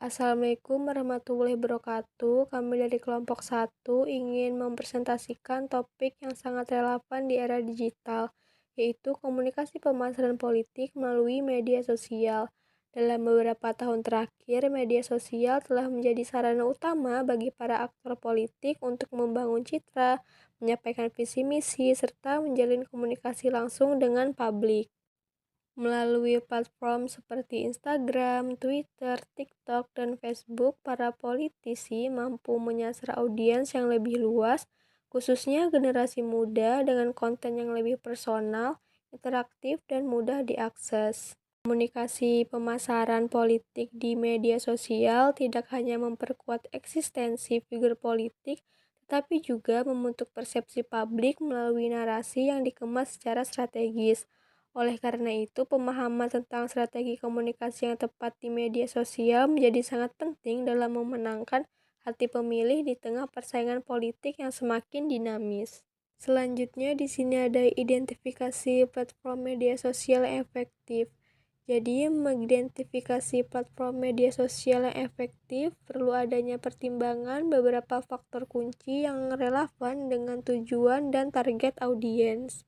Assalamualaikum warahmatullahi wabarakatuh. Kami dari kelompok satu ingin mempresentasikan topik yang sangat relevan di era digital, yaitu komunikasi pemasaran politik melalui media sosial. Dalam beberapa tahun terakhir, media sosial telah menjadi sarana utama bagi para aktor politik untuk membangun citra, menyampaikan visi misi, serta menjalin komunikasi langsung dengan publik. Melalui platform seperti Instagram, Twitter, TikTok, dan Facebook, para politisi mampu menyasar audiens yang lebih luas, khususnya generasi muda dengan konten yang lebih personal, interaktif, dan mudah diakses. Komunikasi pemasaran politik di media sosial tidak hanya memperkuat eksistensi figur politik, tetapi juga membentuk persepsi publik melalui narasi yang dikemas secara strategis. Oleh karena itu, pemahaman tentang strategi komunikasi yang tepat di media sosial menjadi sangat penting dalam memenangkan hati pemilih di tengah persaingan politik yang semakin dinamis. Selanjutnya, di sini ada identifikasi platform media sosial yang efektif. Jadi, mengidentifikasi platform media sosial yang efektif perlu adanya pertimbangan beberapa faktor kunci yang relevan dengan tujuan dan target audiens.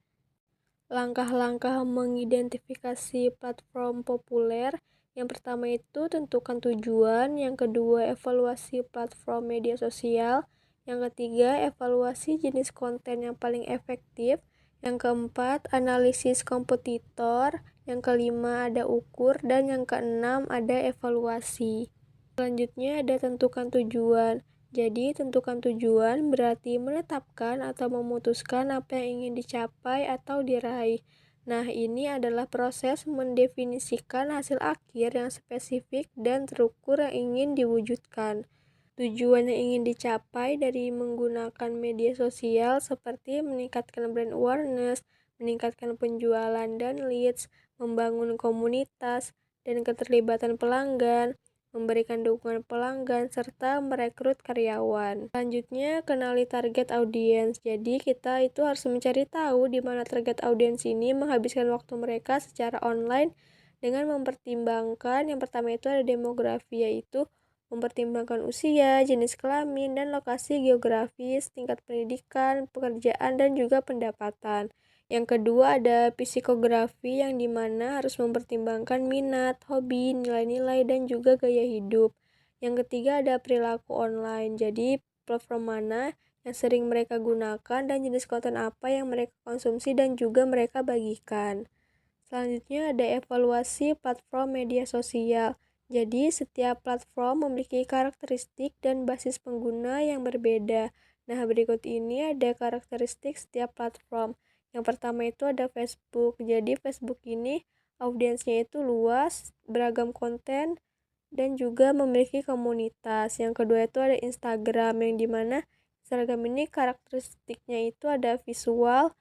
Langkah-langkah mengidentifikasi platform populer. Yang pertama itu tentukan tujuan, yang kedua evaluasi platform media sosial, yang ketiga evaluasi jenis konten yang paling efektif, yang keempat analisis kompetitor, yang kelima ada ukur, dan yang keenam ada evaluasi. Selanjutnya ada tentukan tujuan. Jadi, tentukan tujuan berarti menetapkan atau memutuskan apa yang ingin dicapai atau diraih. Nah, ini adalah proses mendefinisikan hasil akhir yang spesifik dan terukur yang ingin diwujudkan. Tujuan yang ingin dicapai dari menggunakan media sosial seperti meningkatkan brand awareness, meningkatkan penjualan dan leads, membangun komunitas, dan keterlibatan pelanggan, memberikan dukungan pelanggan, serta merekrut karyawan. Selanjutnya, kenali target audiens. Jadi, kita itu harus mencari tahu di mana target audiens ini menghabiskan waktu mereka secara online dengan mempertimbangkan yang pertama itu ada demografi, yaitu mempertimbangkan usia, jenis kelamin, dan lokasi geografis, tingkat pendidikan, pekerjaan, dan juga pendapatan. Yang kedua ada psikografi yang dimana harus mempertimbangkan minat, hobi, nilai-nilai, dan juga gaya hidup. Yang ketiga ada perilaku online, jadi platform mana yang sering mereka gunakan dan jenis konten apa yang mereka konsumsi dan juga mereka bagikan. Selanjutnya ada evaluasi platform media sosial. Jadi setiap platform memiliki karakteristik dan basis pengguna yang berbeda. Nah, berikut ini ada karakteristik setiap platform. Yang pertama itu ada Facebook. Jadi Facebook ini audiensnya itu luas, beragam konten, dan juga memiliki komunitas. Yang kedua itu ada Instagram, yang dimana Instagram ini karakteristiknya itu ada visual,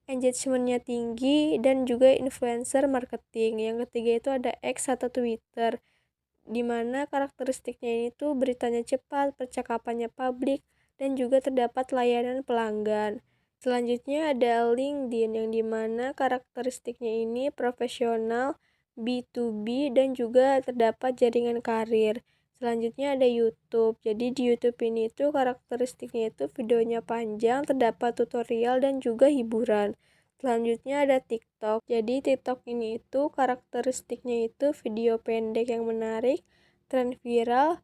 engagementnya tinggi, dan juga influencer marketing. Yang ketiga itu ada X atau Twitter, di mana karakteristiknya ini tuh beritanya cepat, percakapannya publik, dan juga terdapat layanan pelanggan. Selanjutnya ada LinkedIn, yang dimana karakteristiknya ini profesional, B2B, dan juga terdapat jaringan karir. Selanjutnya ada YouTube. Jadi di YouTube ini tuh karakteristiknya itu videonya panjang, terdapat tutorial dan juga hiburan. Selanjutnya ada TikTok. Jadi TikTok ini itu karakteristiknya itu video pendek yang menarik, tren viral,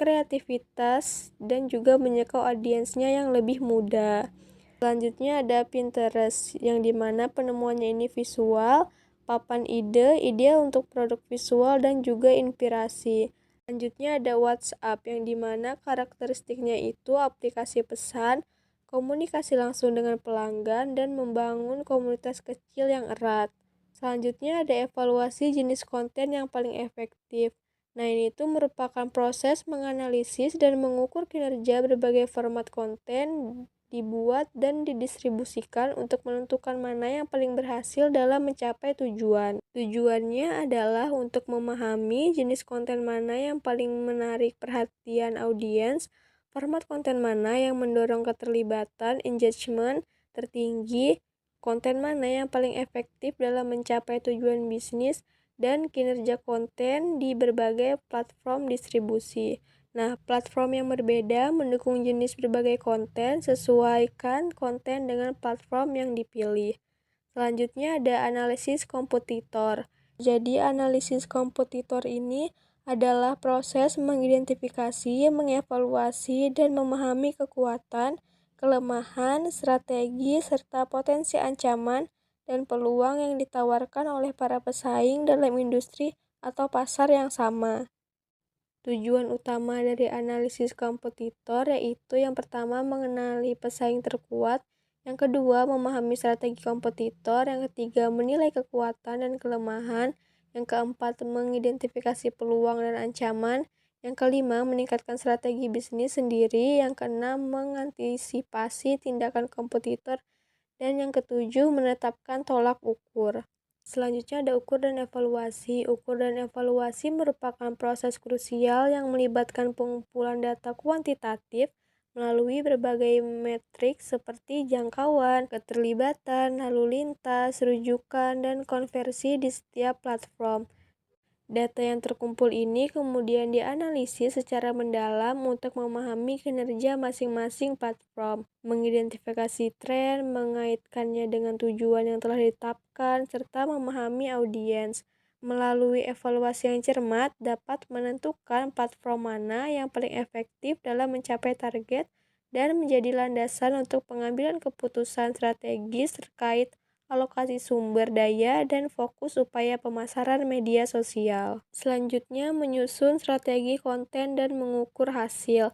kreativitas, dan juga menjangkau audiensnya yang lebih muda. Selanjutnya ada Pinterest, yang dimana penemuannya ini visual, papan ide, ideal untuk produk visual dan juga inspirasi. Selanjutnya ada WhatsApp, yang dimana karakteristiknya itu aplikasi pesan, komunikasi langsung dengan pelanggan, dan membangun komunitas kecil yang erat. Selanjutnya ada evaluasi jenis konten yang paling efektif. Nah, ini itu merupakan proses menganalisis dan mengukur kinerja berbagai format konten dibuat dan didistribusikan untuk menentukan mana yang paling berhasil dalam mencapai tujuan. Tujuannya adalah untuk memahami jenis konten mana yang paling menarik perhatian audiens, format konten mana yang mendorong keterlibatan engagement tertinggi, konten mana yang paling efektif dalam mencapai tujuan bisnis, dan kinerja konten di berbagai platform distribusi. Nah, platform yang berbeda mendukung jenis berbagai konten, sesuaikan konten dengan platform yang dipilih. Selanjutnya ada analisis kompetitor. Jadi, analisis kompetitor ini adalah proses mengidentifikasi, mengevaluasi, dan memahami kekuatan, kelemahan, strategi, serta potensi ancaman dan peluang yang ditawarkan oleh para pesaing dalam industri atau pasar yang sama. Tujuan utama dari analisis kompetitor yaitu yang pertama mengenali pesaing terkuat, yang kedua memahami strategi kompetitor, yang ketiga menilai kekuatan dan kelemahan, yang keempat mengidentifikasi peluang dan ancaman, yang kelima meningkatkan strategi bisnis sendiri, yang keenam mengantisipasi tindakan kompetitor, dan yang ketujuh menetapkan tolak ukur. Selanjutnya ada ukur dan evaluasi. Ukur dan evaluasi merupakan proses krusial yang melibatkan pengumpulan data kuantitatif melalui berbagai metrik seperti jangkauan, keterlibatan, lalu lintas, rujukan, dan konversi di setiap platform. Data yang terkumpul ini kemudian dianalisis secara mendalam untuk memahami kinerja masing-masing platform, mengidentifikasi tren, mengaitkannya dengan tujuan yang telah ditetapkan, serta memahami audiens. Melalui evaluasi yang cermat, dapat menentukan platform mana yang paling efektif dalam mencapai target dan menjadi landasan untuk pengambilan keputusan strategis terkait alokasi sumber daya, dan fokus upaya pemasaran media sosial. Selanjutnya, menyusun strategi konten dan mengukur hasil.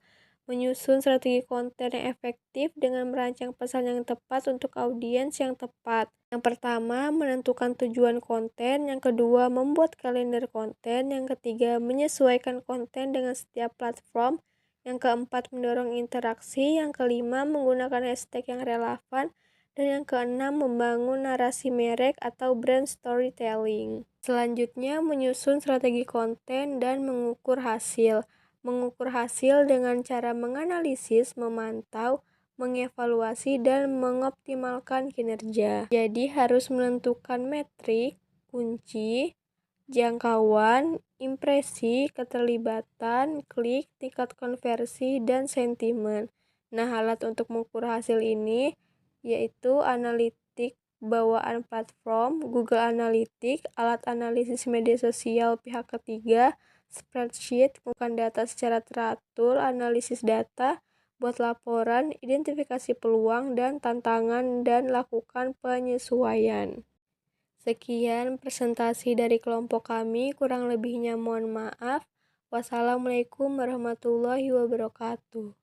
Menyusun strategi konten yang efektif dengan merancang pesan yang tepat untuk audiens yang tepat. Yang pertama, menentukan tujuan konten. Yang kedua, membuat kalender konten. Yang ketiga, menyesuaikan konten dengan setiap platform. Yang keempat, mendorong interaksi. Yang kelima, menggunakan hashtag yang relevan. Dan yang keenam, membangun narasi merek atau brand storytelling. Selanjutnya, menyusun strategi konten dan mengukur hasil. Mengukur hasil dengan cara menganalisis, memantau, mengevaluasi, dan mengoptimalkan kinerja. Jadi, harus menentukan metrik, kunci, jangkauan, impresi, keterlibatan, klik, tingkat konversi, dan sentimen. Nah, alat untuk mengukur hasil ini yaitu analitik bawaan platform, Google Analytics, alat analisis media sosial pihak ketiga, spreadsheet, bukan data secara teratur, analisis data, buat laporan, identifikasi peluang dan tantangan, dan lakukan penyesuaian. Sekian presentasi dari kelompok kami, kurang lebihnya mohon maaf. Wassalamualaikum warahmatullahi wabarakatuh.